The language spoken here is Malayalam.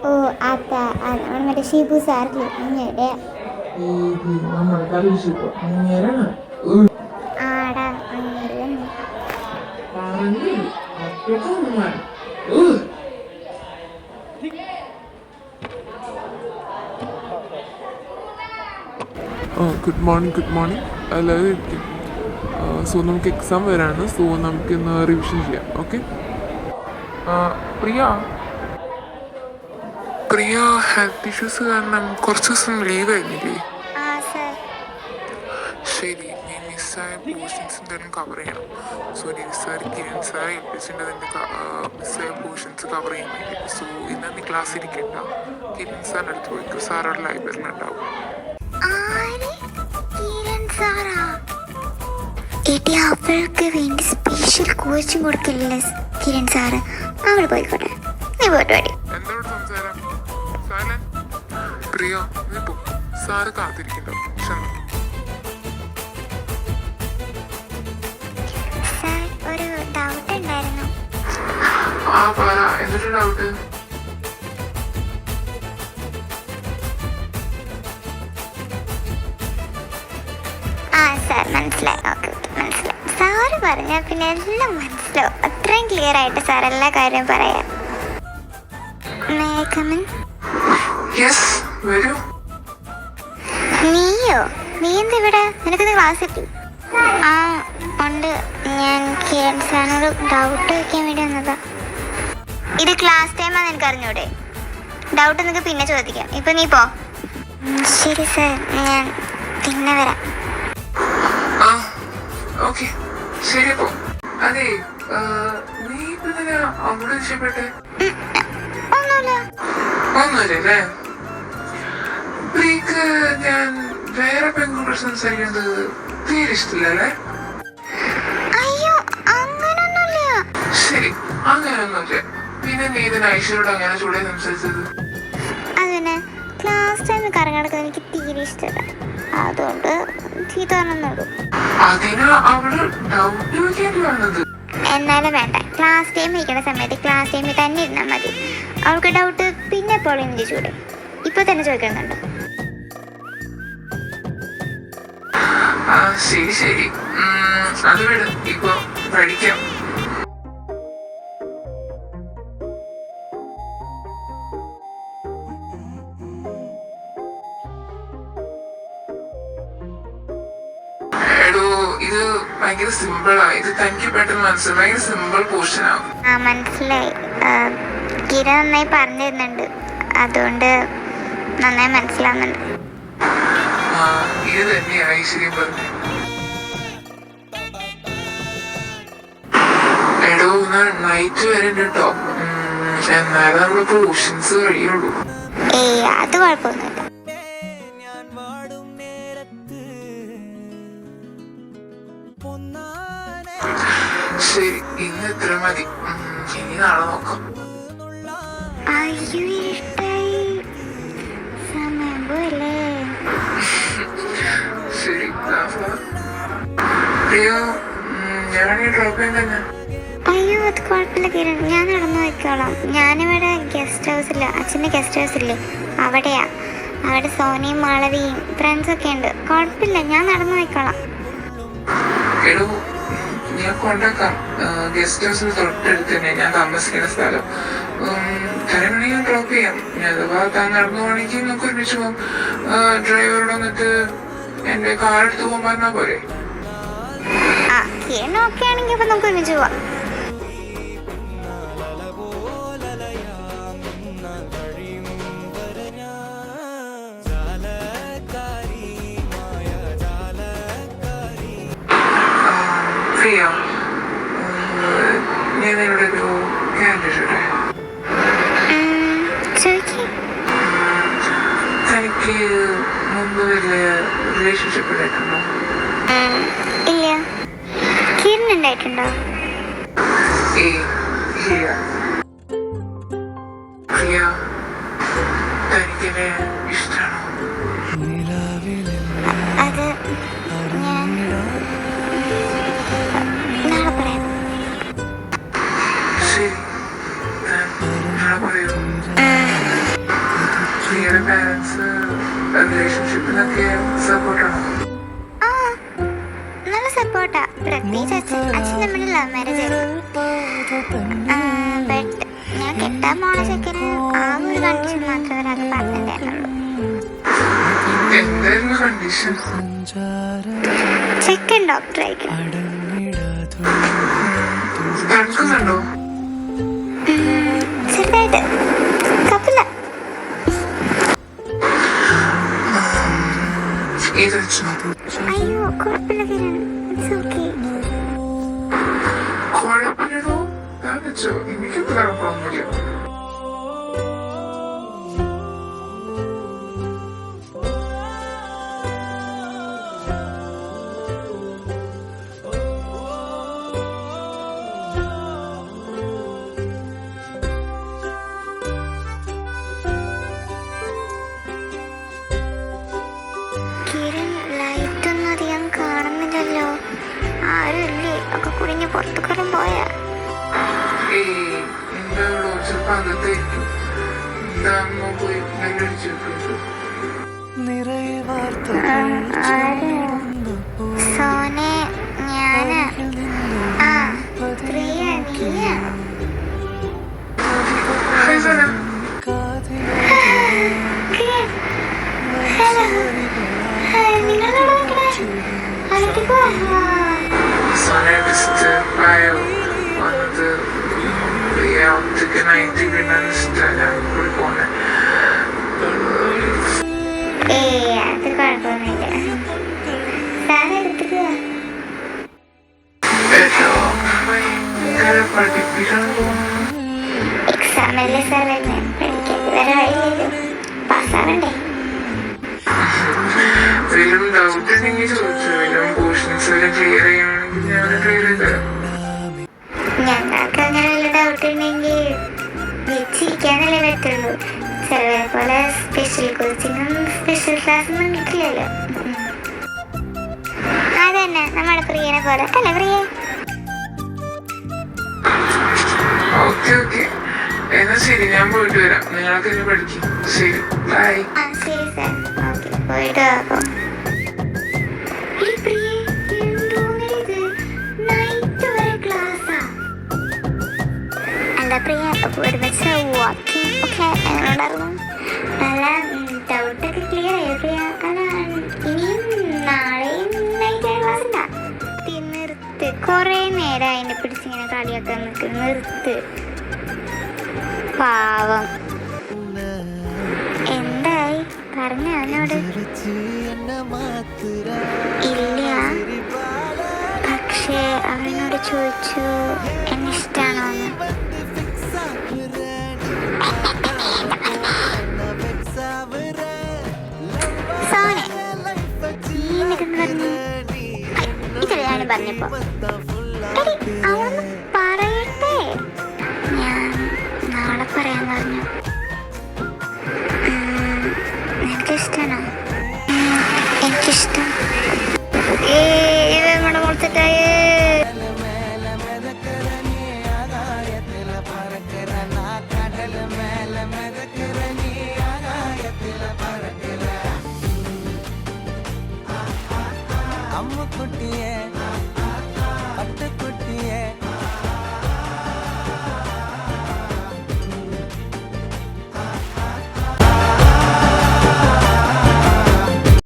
ഓ അതാ നമ്മൾ മറ്റേ ഷിബു സാറില്ലേ അങ്ങയുടെ ആടാ അങ്ങയുടെ തന്നെ. ഗുഡ് മോർണിംഗ് എല്ലാവരും ഇരിക്കും. സോ നമുക്ക് എക്സാം വരാണ്. സോ നമുക്ക് ഇന്ന് റിവിഷൻ ചെയ്യാം. ഓക്കെ. പ്രിയ ഹെൽത്ത് ഇഷ്യൂസ് കാരണം കുറച്ച് ദിവസം ലീവ് ആയിരുന്നില്ലേ? ശരി, നീ മിസ്സായ പോർഷൻസ് എന്തായാലും കവർ ചെയ്യണം. സോ സാർ കിരൺ സാർ ഏൽപ്പിച്ചിട്ടുണ്ട് അതിൻ്റെ മിസ്സായ പോർഷൻസ് കവർ ചെയ്യാൻ വേണ്ടി. സോ ഇന്ന് നീ ക്ലാസ് ഇരിക്കണ്ട, കിരൺ സാറിൻ്റെ അടുത്ത് പോയിക്കോ. സാർ അവിടെ ലൈബ്രറിയിലുണ്ടാവും. അവൾക്ക് വേണ്ടി സ്പെഷ്യൽ കോച്ചിങ് കൊടുക്കില്ലേ കിരൺ സാറ്? അവൾ പോയിക്കോട്ടെ, നീ പോയിട്ട് പാടി. എന്തോട് സംസാരം? പ്രിയ നീ പോ, സാറ് കാത്തിരിക്കണ്ടോ? സാർ ഒരു ഡൗട്ട് ഉണ്ടായിരുന്നു. എന്തൊരു ഡൗട്ട്? സാർ മനസ്സിലായി. ഓക്കെ മനസ്സിലായി. സാറ് പറഞ്ഞാൽ പിന്നെ എല്ലാം മനസ്സിലാവും. അത്രയും ക്ലിയർ ആയിട്ട് സാർ എല്ലാ കാര്യവും പറയാം. നീയോ? നീ എന്താ ഇവിടെ? നിനക്കിത് ക്ലാസ് കിട്ടി? ആ ഉണ്ട്. ഞാൻ കിരൺ സാറിനോട് ഡൗട്ട് വയ്ക്കാൻ വേണ്ടി വന്നതാ. ഇത് ക്ലാസ് ടൈമാണെന്ന് എനിക്ക് അറിഞ്ഞൂടെ? ഡൗട്ട് നിനക്ക് പിന്നെ ചോദിക്കാം. ഇപ്പൊ നീ പോ. ശരി സാർ, ഞാൻ പിന്നെ വരാം. ഓക്കെ ശരി പോ. അതെ, നീ ഇപ്പൊ അവിടെ ഇഷ്ടപ്പെട്ടെ? ഒന്നുമില്ലേ? പ്രീക്ക് ഞാൻ വേറെ പെൺകുട്ടികൾ സംസാരിക്കുന്നത് തീരെ ഇഷ്ടമില്ലല്ലേ? അയ്യോ അങ്ങനൊന്നുമില്ല. ശരി, അങ്ങനെയൊന്നുമില്ല. പിന്നെ നീ ഇതിന് ഐശ്വര്യോട് അങ്ങനെ ചൂടെ സംസാരിച്ചത്? അതിന് ക്ലാസ് ടൈമിൽ കറങ്ങടക്കുന്നത് എനിക്ക് തീരെ ഇഷ്ടമല്ല. അതുകൊണ്ട് ചീത്ത പറഞ്ഞുള്ളൂ. എന്നാലും വേണ്ട, ക്ലാസ് ടൈം ഇരിക്കുന്ന സമയത്ത് ക്ലാസ് ടൈമിൽ തന്നെ ഇരുന്നാൽ മതി. അവൾക്ക് ഡൗട്ട് പിന്നെ എപ്പോഴും എനിക്ക് ചൂടെ ഇപ്പൊ തന്നെ ചോദിക്കുന്നുണ്ട്. ശരി ശരി, അത് വിട്, ഇപ്പൊ പഠിക്കാം. ഇത് ഭയങ്കര സിമ്പിളാ. ഇത് തനിക്ക് പെട്ടെന്ന് മനസ്സിലായി. ഭയങ്കര സിമ്പിൾ പോർഷൻ ആവും. മനസ്സിലായി. കിര നന്നായി പറഞ്ഞു തരുന്നുണ്ട്, അതുകൊണ്ട് നന്നായി മനസ്സിലാവുന്നുണ്ട്. ഇത് തന്നെയാണ് ഐശ്വര്യം പറഞ്ഞു. എടോ നൈറ്റ് വരെ കേട്ടോ, എന്നാലും നമ്മുടെ പോർഷൻസ് കഴിയുള്ളൂ. ഏയ് അത് കുഴപ്പമൊന്നുമില്ല. ശരി, ഇന്ന് ഇത്ര മതി. ഇനി നാളെ നോക്കാം. അയ്യോ ഇഷ്ടായി, സമയം പോലെ. ശരി പ്രിയോ, ഞാൻ ഡ്രോപ്പ് ചെയ്യാൻ തന്നെ. അയ്യോ അത് കുഴപ്പമില്ല കിരൺ, ഞാൻ നടന്നു പോയിക്കോളാം. ഞാനിവിടെ ഗസ്റ്റ് ഹൗസില്ല, അച്ഛൻ്റെ ഗസ്റ്റ് ഹൗസ് ഇല്ലേ അവിടെയാ. അവിടെ സോനിയും മാളവിയും ഫ്രണ്ട്സൊക്കെ ഉണ്ട്. കുഴപ്പമില്ല, ഞാൻ നടന്നു പോയിക്കോളാം. ഞാൻ കൊണ്ടാക്കാം. ഗസ്റ്റ് ഹൗസിന് തൊട്ടടുത്ത് തന്നെ ഞാൻ താമസിക്കുന്ന സ്ഥലം. തരമണി ഞാൻ ഡ്രോപ്പ് ചെയ്യാം. അഥവാ താൻ നടന്നു പോകണമെങ്കിൽ നമുക്ക് ഒരുമിച്ച് പോകാം. ഡ്രൈവറോട് വന്നിട്ട് എന്റെ കാർ എടുത്ത് പോകാൻ പറഞ്ഞാൽ പോരെ? ഓക്കെ ആണെങ്കിൽ അപ്പൊ നമുക്ക് ഒരുമിച്ച് പോവാം. ഞാൻ നിങ്ങളുടെ ഒരു കാൻഡിഡേറ്റ്. തനിക്ക് മുമ്പ് വലിയ റിലേഷൻഷിപ്പ് ഉണ്ടായിട്ടുണ്ടോ? ഇല്ല. കിരൺ ഉണ്ടായിട്ടുണ്ടോ? പ്രിയ, തനിക്കെന്നെ ഇഷ്ടമാണോ? അത് ഞാൻ നാളെ പറയാം. ശരി. ലവ് മാരേജ് ആയിരുന്നു. ബട്ട് ഞാൻ കെട്ടാൻ പോണ ചെക്കന് ആ ഒരു കണ്ടീഷൻ മാത്രമേ അത് പറഞ്ഞിട്ടുണ്ടായിരുന്നുള്ളൂ. എന്തായിരുന്നു കണ്ടീഷൻ? ചെക്കൻ ഡോക്ടർ ആയിരിക്കും. നടക്കുന്നുണ്ടോ? ചെറുതായിട്ട് കപ്പില്ല. അയ്യോ കുഴപ്പമില്ല കിരൺ, ഇറ്റ്സ് ഓക്കേ. കുഴപ്പമില്ലടോ, ഞാൻ വെച്ചോ, എനിക്കൊന്നും കുഴപ്പമൊന്നുമില്ല. കിരൺ ലൈറ്റ് ഒന്നും അധികം കാണുന്നില്ലല്ലോ. ആരും ഇല്ലേ? ഒക്കെ കുടിഞ്ഞ് പുറത്തുകാലം പോയാ? എന്താണോ ചിലപ്പോ അകത്തായിരിക്കും. എന്താണെന്നോ പോയി ബെല്ലടിച്ചു വെക്കുന്നു. സോനെ ഞാന് ആ പ്രിയ നീയ ഹായ് സോന. സോനെ ഡിസ്റ്റർബായോ വന്നത്? പ്രിയ ഒറ്റയ്ക്ക് നൈറ്റ് വീണാൻ ഇഷ്ടമാണ്. ഞാൻ കൂടി പോന്നെ. അത് കുഴപ്പമൊന്നുമില്ല. സാറ് എടുത്തിട്ട് ഭയങ്കര പഠിപ്പിക്കാൻ തോന്നുന്നു. എക്സാമല്ലേ സാർ വരുന്നത്, പഠിക്കാൻ വേറെ വഴിയില്ലല്ലോ, പാസ്സാവണ്ടേ? വരും ഡൗട്ട് ഉണ്ടെങ്കിൽ ചോദിച്ചു. വരും പോർഷൻസ് വരും ക്ലിയർ ചെയ്യണമെങ്കിൽ ഞാൻ ക്ലിയർ ചെയ്ത് തരാം. ഞങ്ങൾക്ക് അങ്ങനെ വല്ല ഡൗട്ട് ഉണ്ടെങ്കിൽ വിളിച്ചിരിക്കാന്നല്ലേ പറ്റുള്ളൂ. ചിലവരെ പോലെ സ്പെഷ്യൽ കോച്ചിങ്ങും സ്പെഷ്യൽ ക്ലാസ്സൊന്നും കിട്ടില്ലല്ലോ. അതന്നെ നമ്മുടെ പ്രിയനെ പോലെ അല്ലേ പ്രിയ? ഓക്കെ ഓക്കെ, എന്നാ ശരി, ഞാൻ പോയിട്ട് വരാം. നിങ്ങളൊക്കെ ഇനി പഠിക്കും. ശരി, ബൈ. ആ ശരി സാർ, ഓക്കെ പോയിട്ട് വാ. എന്താ പ്രിയ ഒരുമിച്ച് വാക്കിംഗ് ഒക്കെ എങ്ങനെയുണ്ടായിരുന്നു? നല്ല ഡൗട്ടൊക്കെ ക്ലിയർ ആയോ പ്രിയ? അല്ല ഇനിയും നാളെയും നൈറ്റ് ക്ലാസ് ഉണ്ടാ? നിർത്ത്, കുറേ നേരം അതിനെ പിടിച്ചിങ്ങനെ കളിയാക്കാൻ നിൽക്കും. നിർത്ത് പാവം. എന്തായി പറഞ്ഞോ അവനോട്? ഇല്ല, പക്ഷേ അവനോട് ചോദിച്ചു എന്നെ ഇഷ്ടാണോന്ന്. സോനെ നീ എന്നിട്ടെന്ന് പറഞ്ഞു? ഇതല്ലേ ഞാൻ പറഞ്ഞപ്പോ അവനൊന്ന് പറയട്ടെ. ഞാൻ നാളെ പറയാൻ പറഞ്ഞു. നിനക്കിഷ്ടാണോ? എനിക്കിഷ്ടം. നമ്മുടെ മുളത്തിട്ടായേ അമ്മ കുട്ടിയെ